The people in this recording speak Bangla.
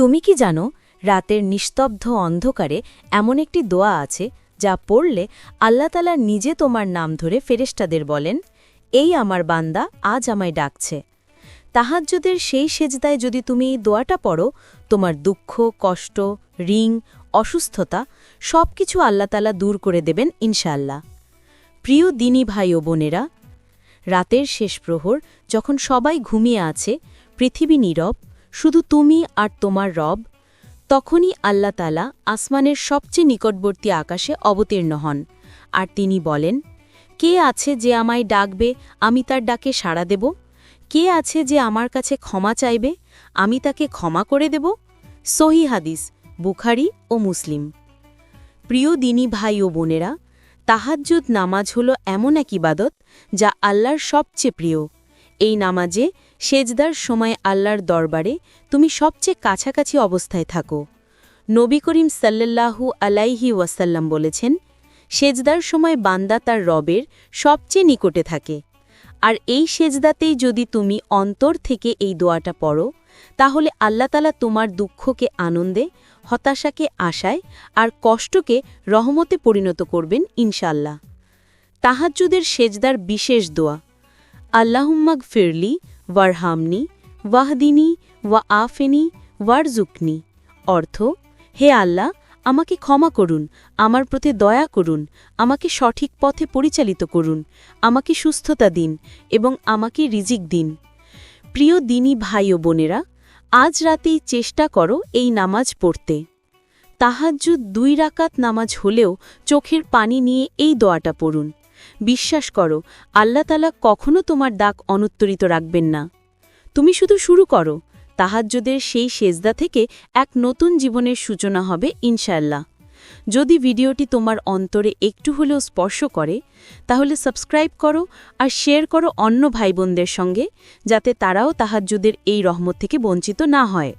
তুমি কি জানো রাতের নিস্তব্ধ অন্ধকারে এমন একটি দোয়া আছে যা পড়লে আল্লাহ তাআলা নিজে তোমার নাম ধরে ফেরেশতাদের বলেন, এই আমার বান্দা আজ আমায় ডাকছে। তাহাজ্জুদের সেই সেজদায় যদি তুমি এই দোয়াটা পড়ো, তোমার দুঃখ, কষ্ট, ঋণ, অসুস্থতা সবকিছু আল্লাহ তাআলা দূর করে দেবেন ইনশাআল্লাহ। প্রিয় দিনী ভাই ও বোনেরা, রাতের শেষ প্রহর যখন সবাই ঘুমিয়ে আছে, পৃথিবী নীরব, শুধু তুমি আর তোমার রব, তখনই আল্লাহ তাআলা আসমানের সবচেয়ে নিকটবর্তী আকাশে অবতীর্ণ হন আর তিনি বলেন, কে আছে যে আমায় ডাকবে, আমি তার ডাকে সাড়া দেব? কে আছে যে আমার কাছে ক্ষমা চাইবে, আমি তাকে ক্ষমা করে দেব? সহিহ হাদিস, বুখারী ও মুসলিম। প্রিয় দিনী ভাই ও বোনেরা, তাহাজ্জুদ নামাজ হল এমন এক ইবাদত যা আল্লাহর সবচেয়ে প্রিয়। এই নামাজে সেজদার সময় আল্লাহর দরবারে তুমি সবচেয়ে কাছাকাছি অবস্থায় থাকো। নবী করিম সাল্লাল্লাহু আলাইহি ওয়াসাল্লাম বলেছেন, সেজদার সময় বান্দা তার রবের সবচেয়ে নিকটে থাকে। আর এই সেজদাতেই যদি তুমি অন্তর থেকে এই দোয়াটা পড়ো, তাহলে আল্লাহ তাআলা তোমার দুঃখকে আনন্দে, হতাশাকে আশায় আর কষ্টকে রহমতে পরিণত করবেন ইনশাআল্লাহ। তাহাজ্জুদের সেজদার বিশেষ দোয়া, আল্লাহুম্মাগ ফিরলি ওয়ারহামনি ওয়াহদিনী ওয়া আফেনি ওয়ারজুকনি। অর্থ, হে আল্লাহ, আমাকে ক্ষমা করুন, আমার প্রতি দয়া করুন, আমাকে সঠিক পথে পরিচালিত করুন, আমাকে সুস্থতা দিন এবং আমাকে রিজিক দিন। প্রিয় দিনী ভাই ও বোনেরা, আজ রাতেই চেষ্টা করো এই নামাজ পড়তে। তাহাজ্জুদ 2 রাকাত নামাজ হলেও চোখের পানি নিয়ে এই দোয়াটা পড়ুন। বিশ্বাস করো, আল্লাহ তাআলা কখনো তোমার ডাক অনুত্তরিত রাখবেন না। তুমি শুধু শুরু করো, তাহাজ্জুদের সেই সেজদা থেকে এক নতুন জীবনের সূচনা হবে ইনশাআল্লাহ। যদি ভিডিওটি তোমার অন্তরে একটু হলেও স্পর্শ করে, তাহলে সাবস্ক্রাইব করো আর শেয়ার করো অন্য ভাই বোনদের সঙ্গে, যাতে তারাও তাহাজ্জুদের এই রহমত থেকে বঞ্চিত না হয়।